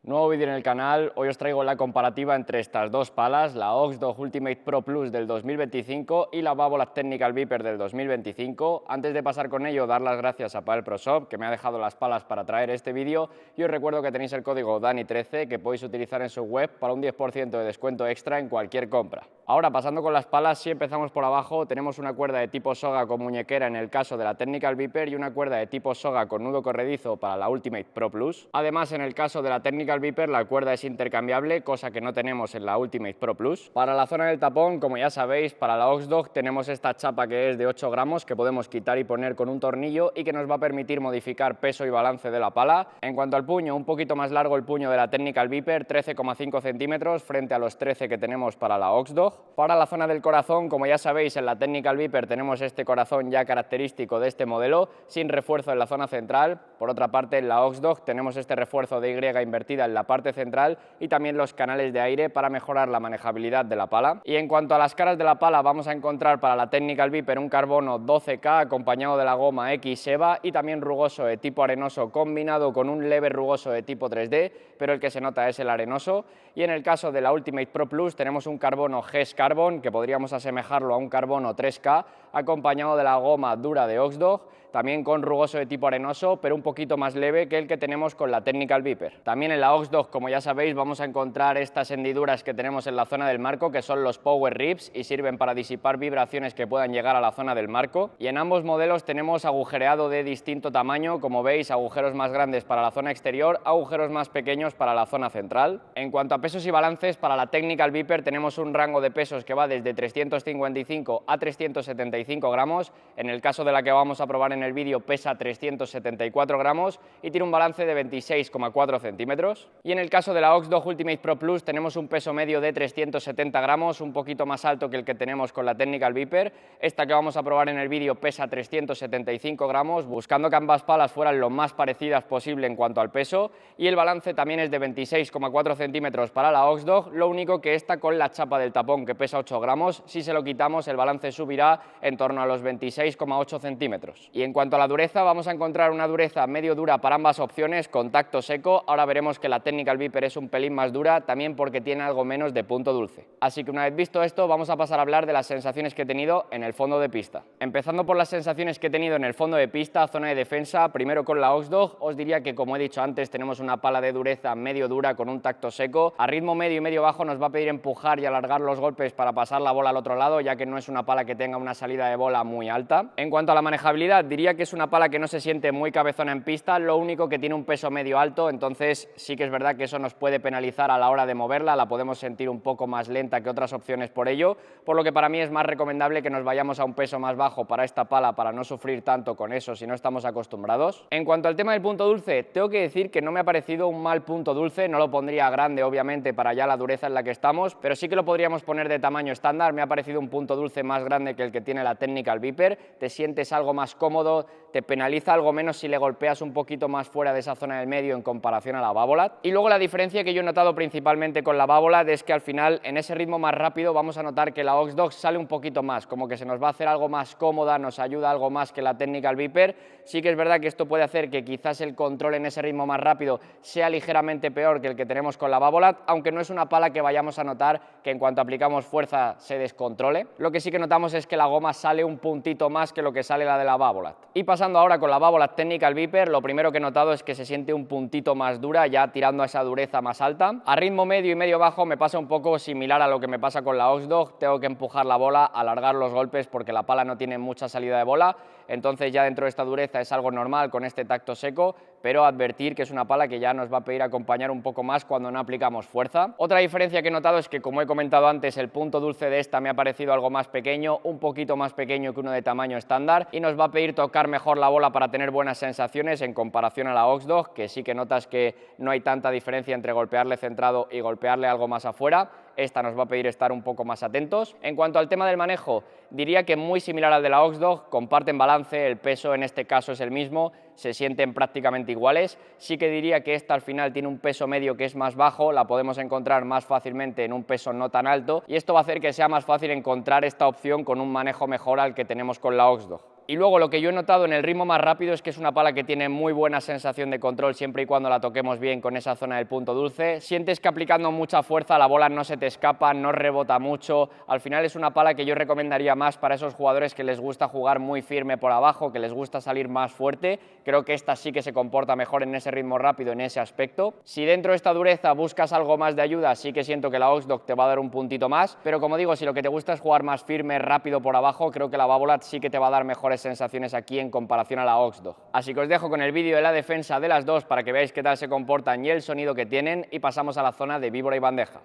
Nuevo vídeo en el canal. Hoy os traigo la comparativa entre estas dos palas, la Oxdog Ultimate Pro Plus del 2025 y la Babolat Technical Viper del 2025. Antes de pasar con ello, dar las gracias a Padel Pro Shop, que me ha dejado las palas para traer este vídeo, y os recuerdo que tenéis el código DANI13 que podéis utilizar en su web para un 10% de descuento extra en cualquier compra. Ahora, pasando con las palas, si empezamos por abajo, tenemos una cuerda de tipo soga con muñequera en el caso de la Technical Viper y una cuerda de tipo soga con nudo corredizo para la Ultimate Pro Plus. Además, en el caso de la Technical Viper, la cuerda es intercambiable, cosa que no tenemos en la Ultimate Pro Plus. Para la zona del tapón, como ya sabéis, para la Oxdog tenemos esta chapa que es de 8 gramos que podemos quitar y poner con un tornillo y que nos va a permitir modificar peso y balance de la pala. En cuanto al puño, un poquito más largo el puño de la Technical Viper, 13,5 centímetros frente a los 13 que tenemos para la Oxdog. Para la zona del corazón, como ya sabéis, en la Technical Viper tenemos este corazón ya característico de este modelo, sin refuerzo en la zona central. Por otra parte, en la Oxdog tenemos este refuerzo de Y invertida en la parte central y también los canales de aire para mejorar la manejabilidad de la pala. Y en cuanto a las caras de la pala, vamos a encontrar para la Technical Viper un carbono 12K acompañado de la goma X EVA y también rugoso de tipo arenoso combinado con un leve rugoso de tipo 3D, pero el que se nota es el arenoso. Y en el caso de la Ultimate Pro Plus tenemos un carbono GES Carbon, que podríamos asemejarlo a un carbono 3K, acompañado de la goma dura de Oxdog, también con rugoso de tipo arenoso, pero un poquito más leve que el que tenemos con la Technical Viper. También en la Oxdog, como ya sabéis, vamos a encontrar estas hendiduras que tenemos en la zona del marco, que son los Power Ribs y sirven para disipar vibraciones que puedan llegar a la zona del marco. Y en ambos modelos tenemos agujereado de distinto tamaño, como veis, agujeros más grandes para la zona exterior, agujeros más pequeños para la zona central. En cuanto a pesos y balances, para la Technical Viper tenemos un rango de pesos que va desde 355 a 375 gramos. En el caso de la que vamos a probar en el vídeo pesa 374 gramos y tiene un balance de 26,4 centímetros. Y en el caso de la Oxdog Ultimate Pro Plus tenemos un peso medio de 370 gramos, un poquito más alto que el que tenemos con la Technical Viper. Esta que vamos a probar en el vídeo pesa 375 gramos, buscando que ambas palas fueran lo más parecidas posible en cuanto al peso, y el balance también es de 26,4 centímetros para la Oxdog, lo único que esta con la chapa del tapón que pesa 8 gramos, si se lo quitamos el balance subirá en torno a los 26,8 centímetros. Y en cuanto a la dureza, vamos a encontrar una dureza medio dura para ambas opciones con tacto seco. Ahora veremos que la Technical Viper es un pelín más dura, también porque tiene algo menos de punto dulce. Así que una vez visto esto, vamos a pasar a hablar de las sensaciones que he tenido en el fondo de pista. Empezando por las sensaciones que he tenido en el fondo de pista, zona de defensa, primero con la Oxdog, os diría que, como he dicho antes, tenemos una pala de dureza medio dura con un tacto seco. A ritmo medio y medio bajo nos va a pedir empujar y alargar los golpes para pasar la bola al otro lado, ya que no es una pala que tenga una salida de bola muy alta. En cuanto a la manejabilidad, diría que es una pala que no se siente muy cabezona en pista, lo único que tiene un peso medio alto, entonces sí que es verdad que eso nos puede penalizar a la hora de moverla, la podemos sentir un poco más lenta que otras opciones por ello, por lo que para mí es más recomendable que nos vayamos a un peso más bajo para esta pala para no sufrir tanto con eso si no estamos acostumbrados. En cuanto al tema del punto dulce, tengo que decir que no me ha parecido un mal punto dulce, no lo pondría grande obviamente para ya la dureza en la que estamos, pero sí que lo podríamos poner de tamaño estándar. Me ha parecido un punto dulce más grande que el que tiene la Technical Viper, te sientes algo más cómodo, te penaliza algo menos si le golpeas un poquito más fuera de esa zona del medio en comparación a la Babolat. Y luego la diferencia que yo he notado principalmente con la Babolat es que al final en ese ritmo más rápido vamos a notar que la Oxdog sale un poquito más, como que se nos va a hacer algo más cómoda, nos ayuda algo más que la Technical Viper. Sí que es verdad que esto puede hacer que quizás el control en ese ritmo más rápido sea ligeramente peor que el que tenemos con la Babolat, aunque no es una pala que vayamos a notar que en cuanto aplicamos fuerza se descontrole. Lo que sí que notamos es que la goma sale un puntito más que lo que sale la de la Babolat. Y pasando ahora con la Babolat Technical Viper, lo primero que he notado es que se siente un puntito más dura, ya tirando a esa dureza más alta. A ritmo medio y medio bajo me pasa un poco similar a lo que me pasa con la Oxdog, tengo que empujar la bola, alargar los golpes porque la pala no tiene mucha salida de bola, entonces ya dentro de esta dureza es algo normal con este tacto seco, pero advertir que es una pala que ya nos va a pedir acompañar un poco más cuando no aplicamos fuerza. Otra diferencia que he notado es que, como he comentado antes, el punto dulce de esta me ha parecido algo más pequeño, un poquito más pequeño que uno de tamaño estándar, y nos va a pedir tocar mejor la bola para tener buenas sensaciones en comparación a la Oxdog, que sí que notas que no hay tanta diferencia entre golpearle centrado y golpearle algo más afuera. Esta nos va a pedir estar un poco más atentos. En cuanto al tema del manejo, diría que muy similar al de la Oxdog, comparten balance, el peso en este caso es el mismo, se sienten prácticamente iguales. Sí que diría que esta al final tiene un peso medio que es más bajo, la podemos encontrar más fácilmente en un peso no tan alto y esto va a hacer que sea más fácil encontrar esta opción con un manejo mejor al que tenemos con la Oxdog. Y luego lo que yo he notado en el ritmo más rápido es que es una pala que tiene muy buena sensación de control siempre y cuando la toquemos bien con esa zona del punto dulce. Sientes que aplicando mucha fuerza la bola no se te escapa, no rebota mucho. Al final es una pala que yo recomendaría más para esos jugadores que les gusta jugar muy firme por abajo, que les gusta salir más fuerte. Creo que esta sí que se comporta mejor en ese ritmo rápido, en ese aspecto. Si dentro de esta dureza buscas algo más de ayuda, sí que siento que la Oxdog te va a dar un puntito más. Pero como digo, si lo que te gusta es jugar más firme, rápido por abajo, creo que la Babolat sí que te va a dar mejores sensaciones aquí en comparación a la Oxdog. Así que os dejo con el vídeo de la defensa de las dos para que veáis qué tal se comportan y el sonido que tienen y pasamos a la zona de víbora y bandeja.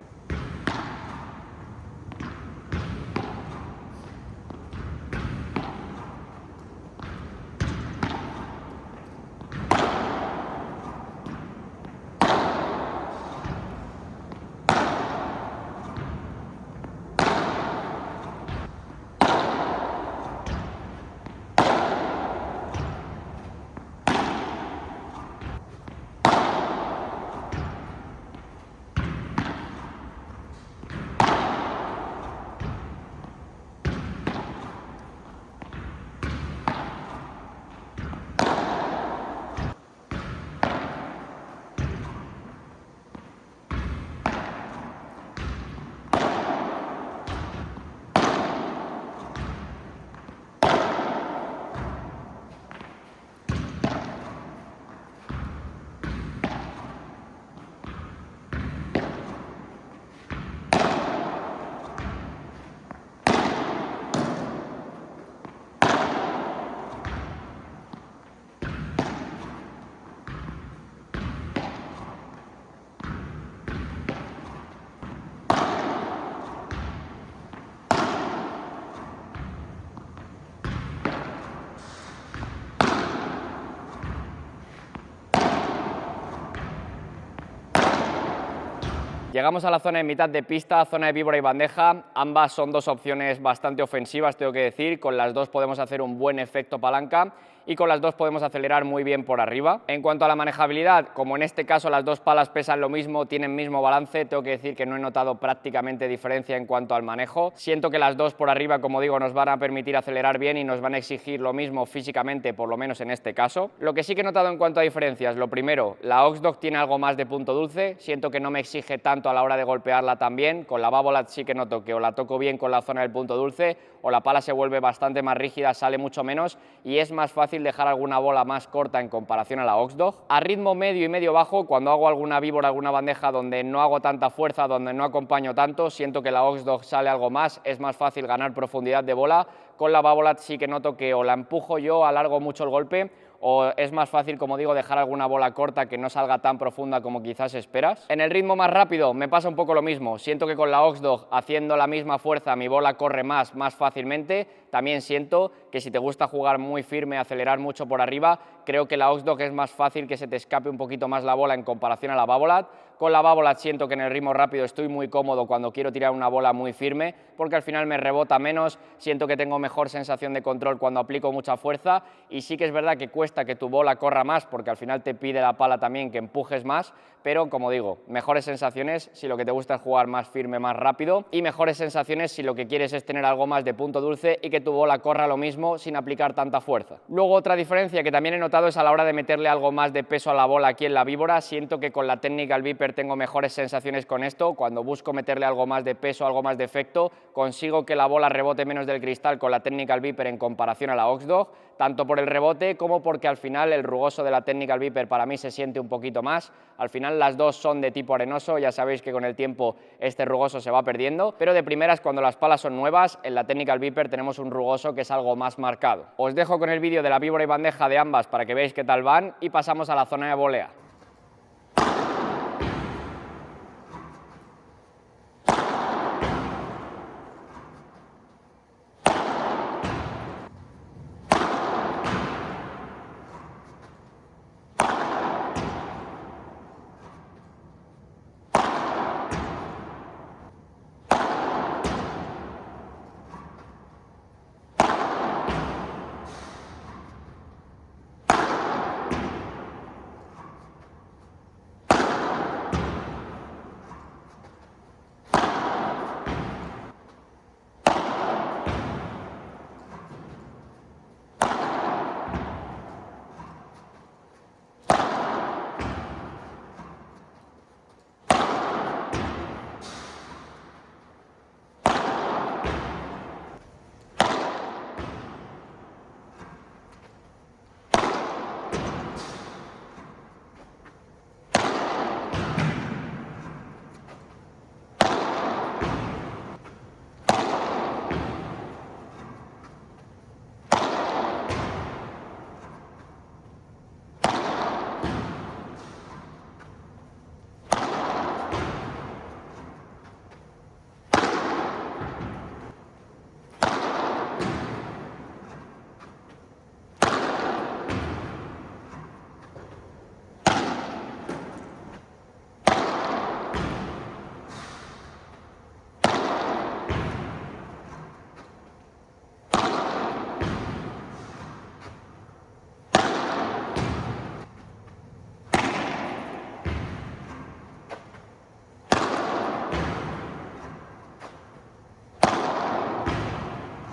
Llegamos a la zona de mitad de pista, zona de víbora y bandeja. Ambas son dos opciones bastante ofensivas, tengo que decir. Con las dos podemos hacer un buen efecto palanca y con las dos podemos acelerar muy bien por arriba. En cuanto a la manejabilidad, como en este caso las dos palas pesan lo mismo, tienen mismo balance, tengo que decir que no he notado prácticamente diferencia en cuanto al manejo. Siento que las dos por arriba, como digo, nos van a permitir acelerar bien y nos van a exigir lo mismo físicamente, por lo menos en este caso. Lo que sí que he notado en cuanto a diferencias, lo primero, la Oxdog tiene algo más de punto dulce, siento que no me exige tanto a la hora de golpearla también. Con la Babolat sí que noto que o la toco bien con la zona del punto dulce o la pala se vuelve bastante más rígida, sale mucho menos y es más fácil dejar alguna bola más corta en comparación a la Oxdog. A ritmo medio y medio bajo, cuando hago alguna víbora, alguna bandeja donde no hago tanta fuerza, donde no acompaño tanto, siento que la Oxdog sale algo más, es más fácil ganar profundidad de bola. Con la Babolat sí que noto que o la empujo yo, alargo mucho el golpe, o es más fácil, como digo, dejar alguna bola corta que no salga tan profunda como quizás esperas. En el ritmo más rápido me pasa un poco lo mismo, siento que con la Oxdog haciendo la misma fuerza mi bola corre más fácilmente. También siento que si te gusta jugar muy firme, acelerar mucho por arriba, creo que la Oxdog es más fácil que se te escape un poquito más la bola en comparación a la Babolat. Con la Babolat siento que en el ritmo rápido estoy muy cómodo cuando quiero tirar una bola muy firme, porque al final me rebota menos, siento que tengo mejor sensación de control cuando aplico mucha fuerza y sí que es verdad que cuesta que tu bola corra más porque al final te pide la pala también que empujes más, pero como digo, mejores sensaciones si lo que te gusta es jugar más firme, más rápido y mejores sensaciones si lo que quieres es tener algo más de punto dulce y que tu bola corra lo mismo sin aplicar tanta fuerza. Luego otra diferencia que también he notado es a la hora de meterle algo más de peso a la bola aquí en la víbora, siento que con la Technical Viper tengo mejores sensaciones con esto, cuando busco meterle algo más de peso, algo más de efecto, consigo que la bola rebote menos del cristal con la Technical Viper en comparación a la Oxdog, tanto por el rebote como porque al final el rugoso de la Technical Viper para mí se siente un poquito más. Al final las dos son de tipo arenoso, ya sabéis que con el tiempo este rugoso se va perdiendo, pero de primeras cuando las palas son nuevas, en la Technical Viper tenemos un rugoso que es algo más marcado. Os dejo con el vídeo de la víbora y bandeja de ambas para que veáis qué tal van y pasamos a la zona de volea.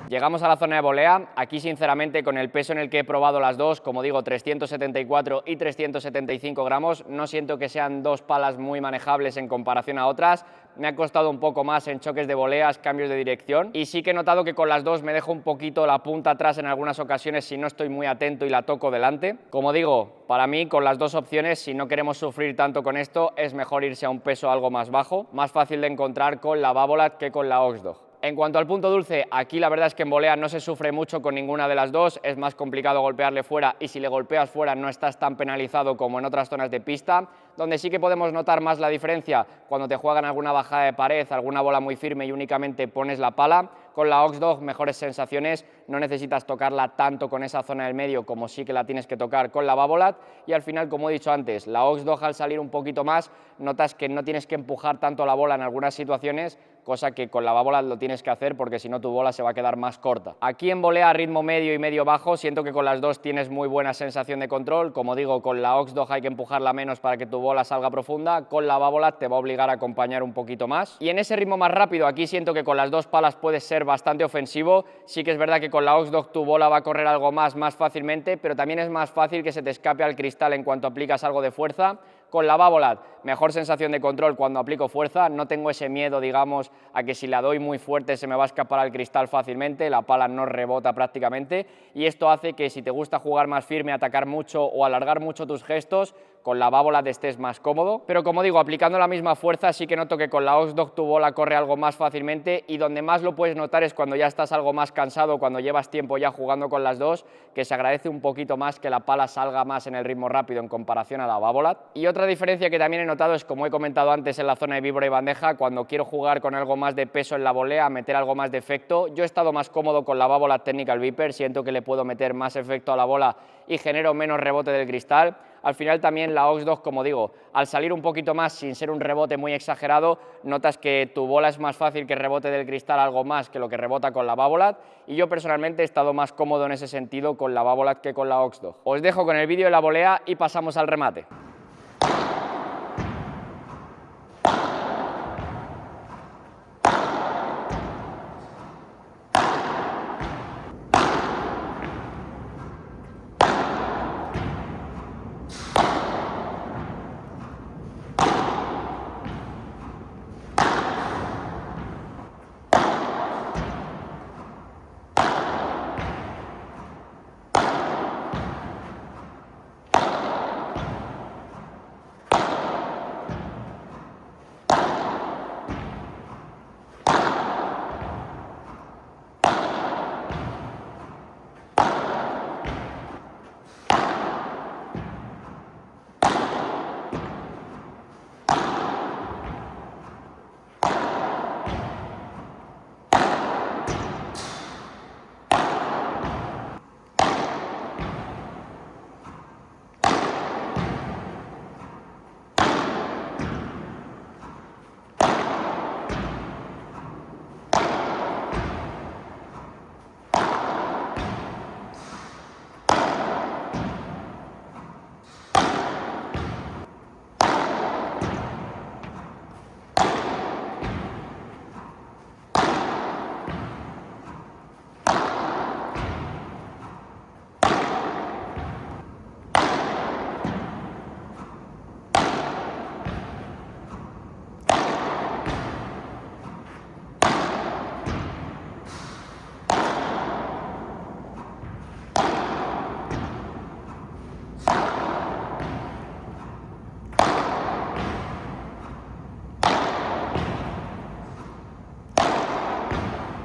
Llegamos a la zona de volea. Aquí sinceramente con el peso en el que he probado las dos, como digo 374 y 375 gramos, no siento que sean dos palas muy manejables en comparación a otras. Me ha costado un poco más en choques de voleas, cambios de dirección, y sí que he notado que con las dos me dejo un poquito la punta atrás en algunas ocasiones si no estoy muy atento y la toco delante. Como digo, para mí con las dos opciones, si no queremos sufrir tanto con esto, es mejor irse a un peso algo más bajo, más fácil de encontrar con la Babolat que con la Oxdog. En cuanto al punto dulce, aquí la verdad es que en volea no se sufre mucho con ninguna de las dos, es más complicado golpearle fuera y si le golpeas fuera no estás tan penalizado como en otras zonas de pista. Donde sí que podemos notar más la diferencia cuando te juegan alguna bajada de pared, alguna bola muy firme y únicamente pones la pala. Con la Oxdog mejores sensaciones, no necesitas tocarla tanto con esa zona del medio como sí que la tienes que tocar con la Babolat, y al final, como he dicho antes, la Oxdog al salir un poquito más notas que no tienes que empujar tanto la bola en algunas situaciones, cosa que con la Babolat lo tienes que hacer porque si no tu bola se va a quedar más corta. Aquí en volea a ritmo medio y medio bajo siento que con las dos tienes muy buena sensación de control. Como digo, con la Oxdog hay que empujarla menos para que tu bola salga profunda, con la Babolat te va a obligar a acompañar un poquito más. Y en ese ritmo más rápido aquí siento que con las dos palas puedes ser bastante ofensivo. Sí que es verdad que con la Oxdog tu bola va a correr algo más fácilmente, pero también es más fácil que se te escape al cristal en cuanto aplicas algo de fuerza. Con la Babolat, mejor sensación de control cuando aplico fuerza, no tengo ese miedo, digamos, a que si la doy muy fuerte se me va a escapar al cristal fácilmente, la pala no rebota prácticamente, y esto hace que si te gusta jugar más firme, atacar mucho o alargar mucho tus gestos, con la Babolat estés más cómodo. Pero como digo, aplicando la misma fuerza sí que noto que con la Oxdog tu bola corre algo más fácilmente, y donde más lo puedes notar es cuando ya estás algo más cansado, cuando llevas tiempo ya jugando con las dos, que se agradece un poquito más que la pala salga más en el ritmo rápido en comparación a la Babolat. Y otra diferencia que también he notado es, como he comentado antes en la zona de víbora y bandeja, cuando quiero jugar con algo más de peso en la volea, meter algo más de efecto, yo he estado más cómodo con la Babolat Technical Viper, siento que le puedo meter más efecto a la bola y genero menos rebote del cristal. Al final también la Oxdog, como digo, al salir un poquito más sin ser un rebote muy exagerado, notas que tu bola es más fácil que rebote del cristal algo más que lo que rebota con la Babolat, y yo personalmente he estado más cómodo en ese sentido con la Babolat que con la Oxdog. Os dejo con el vídeo de la volea y pasamos al remate.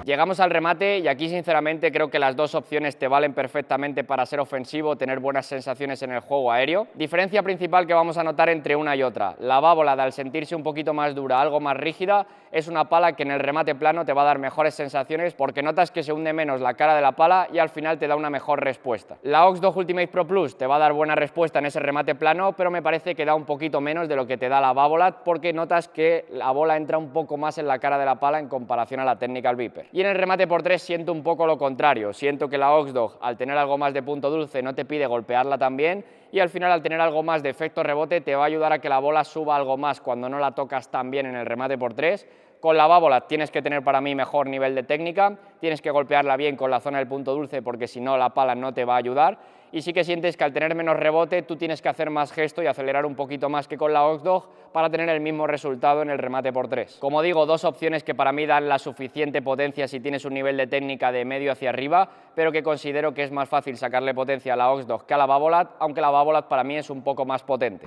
Llegamos al remate y aquí sinceramente creo que las dos opciones te valen perfectamente para ser ofensivo, tener buenas sensaciones en el juego aéreo. Diferencia principal que vamos a notar entre una y otra: la Babolat, al sentirse un poquito más dura, algo más rígida, es una pala que en el remate plano te va a dar mejores sensaciones porque notas que se hunde menos la cara de la pala y al final te da una mejor respuesta. La Oxdog Ultimate Pro Plus te va a dar buena respuesta en ese remate plano, pero me parece que da un poquito menos de lo que te da la Babolat porque notas que la bola entra un poco más en la cara de la pala en comparación a la Technical Viper. Y en el remate por 3 siento un poco lo contrario, siento que la Oxdog, al tener algo más de punto dulce, no te pide golpearla tan bien, y al final, al tener algo más de efecto rebote, te va a ayudar a que la bola suba algo más cuando no la tocas tan bien en el remate por 3. Con la Babolat tienes que tener para mí mejor nivel de técnica, tienes que golpearla bien con la zona del punto dulce porque si no la pala no te va a ayudar, y sí que sientes que al tener menos rebote tú tienes que hacer más gesto y acelerar un poquito más que con la Oxdog para tener el mismo resultado en el remate por 3. Como digo, dos opciones que para mí dan la suficiente potencia si tienes un nivel de técnica de medio hacia arriba, pero que considero que es más fácil sacarle potencia a la Oxdog que a la Babolat, aunque la Babolat para mí es un poco más potente.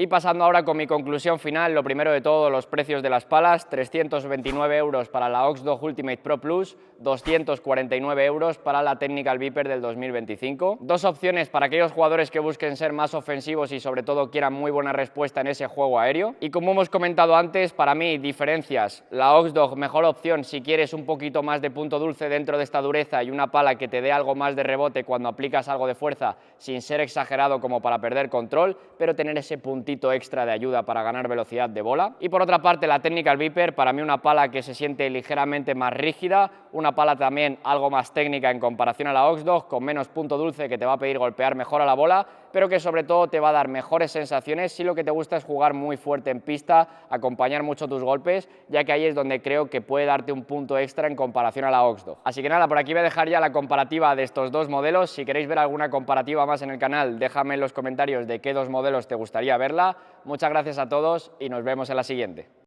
Y pasando ahora con mi conclusión final, lo primero de todo, los precios de las palas: 329 euros para la Oxdog Ultimate Pro Plus, 249 euros para la Technical Viper del 2025. Dos opciones para aquellos jugadores que busquen ser más ofensivos y sobre todo quieran muy buena respuesta en ese juego aéreo. Y como hemos comentado antes, para mí, diferencias: la Oxdog, mejor opción si quieres un poquito más de punto dulce dentro de esta dureza y una pala que te dé algo más de rebote cuando aplicas algo de fuerza sin ser exagerado como para perder control, pero tener ese puntito extra de ayuda para ganar velocidad de bola. Y por otra parte, la Technical Viper, para mí una pala que se siente ligeramente más rígida, una pala también algo más técnica en comparación a la Oxdog, con menos punto dulce que te va a pedir golpear mejor a la bola, pero que sobre todo te va a dar mejores sensaciones si lo que te gusta es jugar muy fuerte en pista, acompañar mucho tus golpes, ya que ahí es donde creo que puede darte un punto extra en comparación a la Oxdog. Así que nada, por aquí voy a dejar ya la comparativa de estos dos modelos. Si queréis ver alguna comparativa más en el canal, déjame en los comentarios de qué dos modelos te gustaría verla. Muchas gracias a todos y nos vemos en la siguiente.